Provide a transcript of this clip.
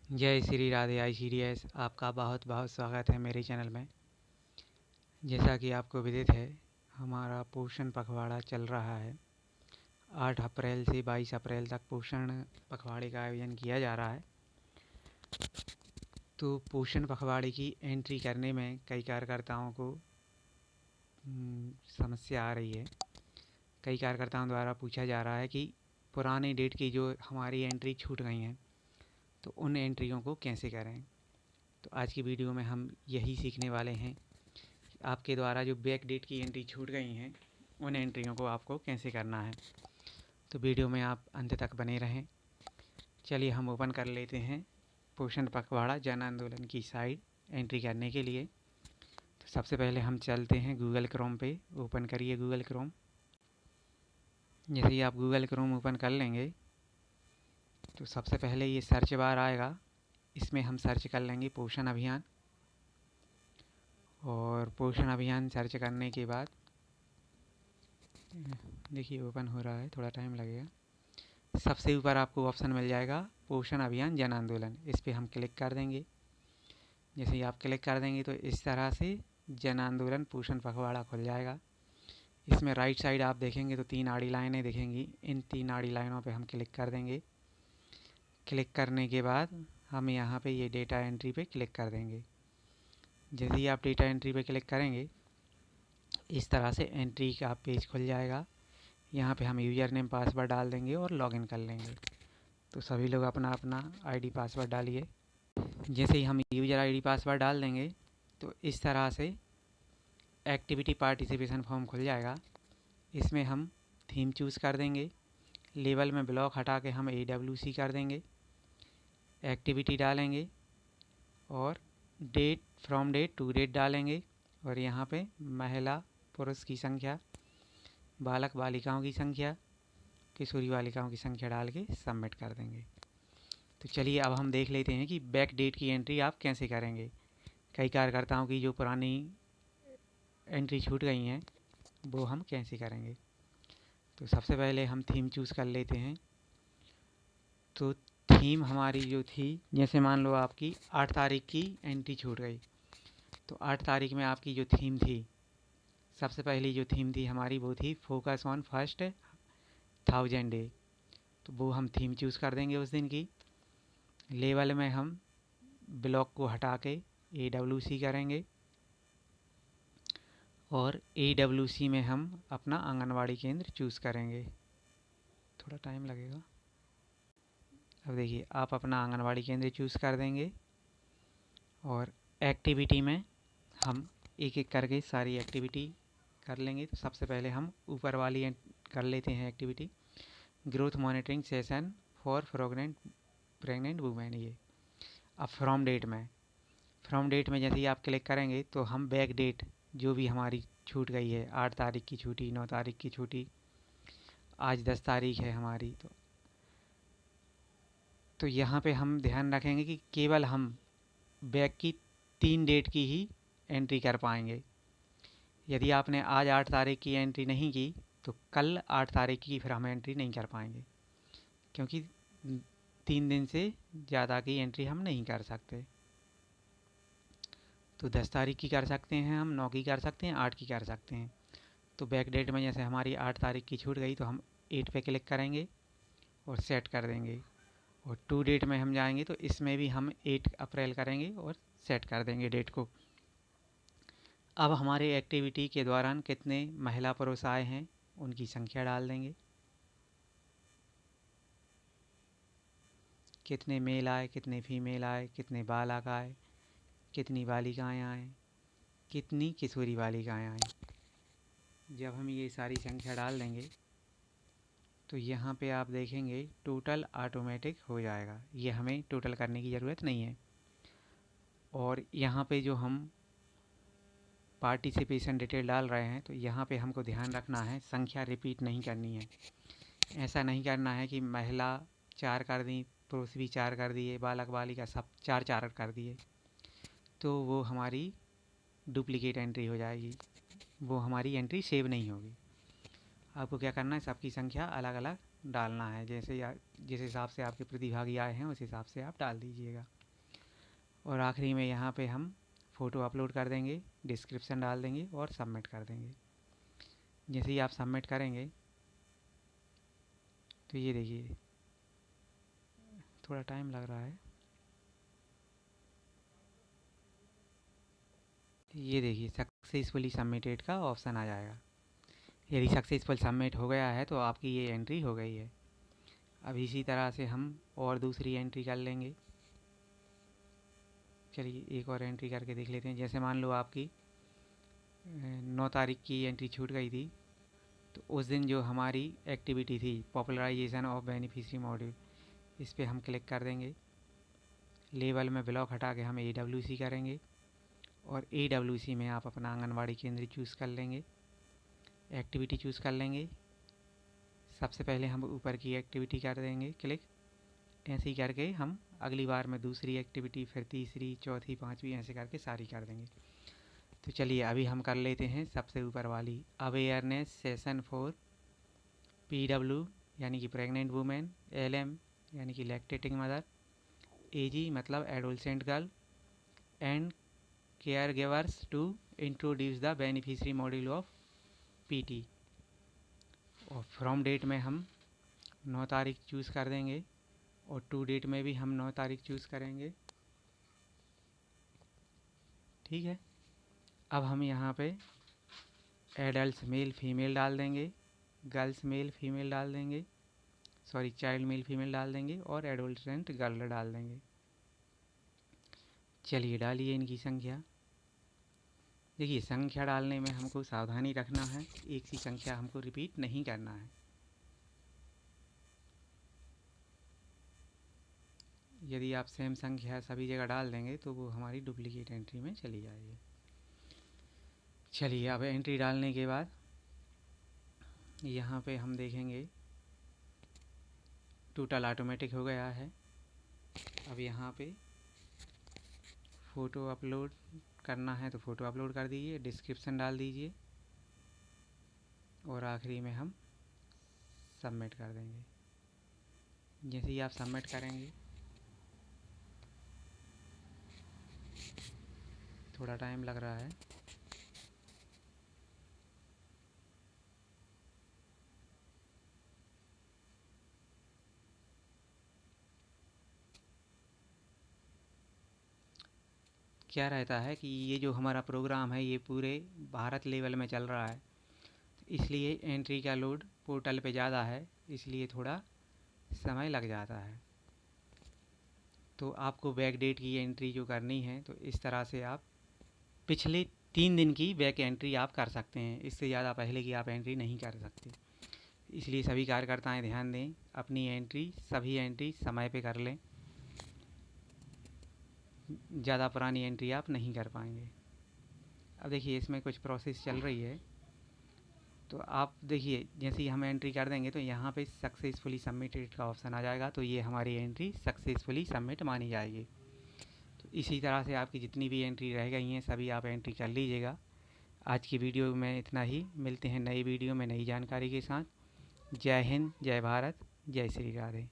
जय श्री राधे ICDS। आपका बहुत बहुत स्वागत है मेरे चैनल में। जैसा कि आपको विदित है, हमारा पोषण पखवाड़ा चल रहा है। 8 अप्रैल से 22 अप्रैल तक पोषण पखवाड़े का आयोजन किया जा रहा है। तो पोषण पखवाड़े की एंट्री करने में कई कार्यकर्ताओं को समस्या आ रही है। कई कार्यकर्ताओं द्वारा पूछा जा रहा है कि पुराने डेट की जो हमारी एंट्री छूट गई हैं, तो उन एंट्रियों को कैसे करें। तो आज की वीडियो में हम यही सीखने वाले हैं, आपके द्वारा जो बैक डेट की एंट्री छूट गई हैं उन एंट्रियों को आपको कैसे करना है। तो वीडियो में आप अंत तक बने रहें। चलिए हम ओपन कर लेते हैं पोषण पखवाड़ा जन आंदोलन की साइट एंट्री करने के लिए। तो सबसे पहले हम चलते हैं गूगल क्रोम पे। ओपन करिए गूगल क्रोम। जैसे ही आप गूगल क्रोम ओपन कर लेंगे तो सबसे पहले ये सर्च बार आएगा, इसमें हम सर्च कर लेंगे पोषण अभियान। और पोषण अभियान सर्च करने के बाद देखिए ओपन हो रहा है, थोड़ा टाइम लगेगा। सबसे ऊपर आपको ऑप्शन मिल जाएगा पोषण अभियान जन आंदोलन, इस पर हम क्लिक कर देंगे। जैसे ही आप क्लिक कर देंगे तो इस तरह से जन आंदोलन पोषण पखवाड़ा खुल जाएगा। इसमें राइट साइड आप देखेंगे तो 3 आड़ी लाइनें दिखेंगी। इन 3 आड़ी लाइनों पे हम क्लिक कर देंगे। क्लिक करने के बाद हम यहाँ पे ये डेटा एंट्री पे क्लिक कर देंगे। जैसे ही आप डेटा एंट्री पे क्लिक करेंगे इस तरह से एंट्री का पेज खुल जाएगा। यहाँ पे हम यूज़र नेम पासवर्ड डाल देंगे और लॉगिन कर लेंगे। तो सभी लोग अपना अपना आईडी पासवर्ड डालिए। जैसे ही हम यूज़र आईडी पासवर्ड डाल देंगे तो इस तरह से एक्टिविटी पार्टिसिपेशन फॉर्म खुल जाएगा। इसमें हम थीम चूज़ कर देंगे। लेवल में ब्लॉक हटा के हम AWC कर देंगे। एक्टिविटी डालेंगे और date from date to date डालेंगे। और यहाँ पे महिला पुरुष की संख्या, बालक बालिकाओं की संख्या, किशोरी बालिकाओं की संख्या डाल के सबमिट कर देंगे। तो चलिए अब हम देख लेते हैं कि बैक डेट की एंट्री आप कैसे करेंगे। कई कार्यकर्ताओं की जो पुरानी एंट्री छूट गई हैं वो हम कैसे करेंगे। तो सबसे पहले हम थीम चूज़ कर लेते हैं। तो थीम हमारी जो थी, जैसे मान लो आपकी 8 तारीख की एंट्री छूट गई, तो 8 तारीख में आपकी जो थीम थी, सबसे पहली जो थीम थी हमारी वो थी फोकस ऑन फर्स्ट 1000 डे। तो वो हम थीम चूज़ कर देंगे उस दिन की। लेवल में हम ब्लॉक को हटा के AWC करेंगे और AWC में हम अपना आंगनवाड़ी केंद्र चूज़ करेंगे। थोड़ा टाइम लगेगा। अब देखिए आप अपना आंगनवाड़ी केंद्र चूज़ कर देंगे और एक्टिविटी में हम एक एक करके सारी एक्टिविटी कर लेंगे। तो सबसे पहले हम ऊपर वाली कर लेते हैं activity, growth monitoring session for pregnant women. ये अब फ्रॉम डेट में जैसे ही आप क्लिक करेंगे तो हम बैक डेट जो भी हमारी छूट गई है, 8 तारीख की छूटी, 9 तारीख की छूटी, आज 10 तारीख है हमारी, तो यहाँ पे हम ध्यान रखेंगे कि केवल हम बैक की 3 डेट की ही एंट्री कर पाएंगे। यदि आपने आज 8 तारीख की एंट्री नहीं की तो कल 8 तारीख की फिर हम एंट्री नहीं कर पाएंगे, क्योंकि 3 दिन से ज़्यादा की एंट्री हम नहीं कर सकते। तो 10 तारीख की कर सकते हैं हम, 9 की कर सकते हैं, 8 की कर सकते हैं। तो बैक डेट में जैसे हमारी 8 तारीख की छूट गई तो हम 8 पे क्लिक करेंगे और सेट कर देंगे। और टू डेट में हम जाएंगे तो इसमें भी हम 8 अप्रैल करेंगे और सेट कर देंगे डेट को। अब हमारे एक्टिविटी के दौरान कितने महिला पुरुष आए हैं उनकी संख्या डाल देंगे। कितने मेल आए, कितने फीमेल आए, कितने बालक आए, कितनी बालिकाएं आए, कितनी किशोरी बालिकाएं आए। जब हम ये सारी संख्या डाल देंगे तो यहाँ पे आप देखेंगे टोटल ऑटोमेटिक हो जाएगा। ये हमें टोटल करने की ज़रूरत नहीं है। और यहाँ पे जो हम पार्टिसिपेशन डिटेल डाल रहे हैं तो यहाँ पे हमको ध्यान रखना है संख्या रिपीट नहीं करनी है। ऐसा नहीं करना है कि महिला 4 कर दी, पुरुष भी 4 कर दिए, बालक बालिका सब 4 4 कर दिए, तो वो हमारी डुप्लीकेट एंट्री हो जाएगी, वो हमारी एंट्री सेव नहीं होगी। आपको क्या करना है, सबकी संख्या अलग अलग डालना है, जैसे जिस हिसाब से आपके प्रतिभागी आए हैं उस हिसाब से आप डाल दीजिएगा। और आखिरी में यहाँ पे हम फ़ोटो अपलोड कर देंगे, डिस्क्रिप्शन डाल देंगे और सबमिट कर देंगे। जैसे ही आप सबमिट करेंगे तो ये देखिए थोड़ा टाइम लग रहा है, ये देखिए सक्सेसफुली सबमिटेड का ऑप्शन आ जाएगा। यदि सक्सेसफुल सबमिट हो गया है तो आपकी ये एंट्री हो गई है। अब इसी तरह से हम और दूसरी एंट्री कर लेंगे। चलिए एक और एंट्री करके देख लेते हैं। जैसे मान लो आपकी 9 तारीख की एंट्री छूट गई थी, तो उस दिन जो हमारी एक्टिविटी थी पॉपुलराइजेशन ऑफ बेनिफिशियरी मॉड्यूल, इस पर हम क्लिक कर देंगे। लेबल में ब्लॉक हटा के हम AWC करेंगे और AWC में आप अपना आंगनवाड़ी केंद्र चूज़ कर लेंगे, एक्टिविटी चूज़ कर लेंगे। सबसे पहले हम ऊपर की एक्टिविटी कर देंगे क्लिक। ऐसे ही करके हम अगली बार में दूसरी एक्टिविटी, फिर तीसरी, चौथी, पांचवी, ऐसे करके सारी कर देंगे। तो चलिए अभी हम कर लेते हैं सबसे ऊपर वाली अवेयरनेस सेशन फॉर PW यानी कि प्रेग्नेंट वुमेन, LM यानी कि लैक्टेटिंग मदर, AG मतलब adolescent girl and caregivers to introduce the beneficiary module of PT। और फ्रॉम डेट में हम 9 तारीख चूज़ कर देंगे और टू डेट में भी हम 9 तारीख चूज़ करेंगे। ठीक है, अब हम यहाँ पे एडल्ट मेल फीमेल डाल देंगे, गर्ल्स मेल फीमेल डाल देंगे, सॉरी चाइल्ड मेल फीमेल डाल देंगे और एडोलसेंट गर्ल डाल देंगे। चलिए डालिए इनकी संख्या। देखिए संख्या डालने में हमको सावधानी रखना है, एक सी संख्या हमको रिपीट नहीं करना है। यदि आप सेम संख्या सभी जगह डाल देंगे तो वो हमारी डुप्लीकेट एंट्री में चली जाएगी। चलिए अब एंट्री डालने के बाद यहाँ पे हम देखेंगे टोटल ऑटोमेटिक हो गया है। अब यहाँ पे फ़ोटो अपलोड करना है तो फ़ोटो अपलोड कर दीजिए, डिस्क्रिप्शन डाल दीजिए और आखिरी में हम सबमिट कर देंगे। जैसे ही आप सबमिट करेंगे थोड़ा टाइम लग रहा है। क्या रहता है कि ये जो हमारा प्रोग्राम है ये पूरे भारत लेवल में चल रहा है, इसलिए एंट्री का लोड पोर्टल पे ज़्यादा है, इसलिए थोड़ा समय लग जाता है। तो आपको बैक डेट की एंट्री जो करनी है तो इस तरह से आप पिछले 3 दिन की बैक एंट्री आप कर सकते हैं, इससे ज़्यादा पहले की आप एंट्री नहीं कर सकते। इसलिए सभी कार्यकर्ताएं ध्यान दें, अपनी एंट्री सभी एंट्री समय पे कर लें, ज़्यादा पुरानी एंट्री आप नहीं कर पाएंगे। अब देखिए इसमें कुछ प्रोसेस चल रही है, तो आप देखिए जैसे ही हम एंट्री कर देंगे तो यहाँ पे सक्सेसफुली सबमिटेड का ऑप्शन आ जाएगा, तो ये हमारी एंट्री सक्सेसफुली सबमिट मानी जाएगी। तो इसी तरह से आपकी जितनी भी एंट्री रह गई हैं सभी आप एंट्री कर लीजिएगा। आज की वीडियो में इतना ही, मिलते हैं नई वीडियो में नई जानकारी के साथ। जय हिंद, जय भारत, जय श्री राधे।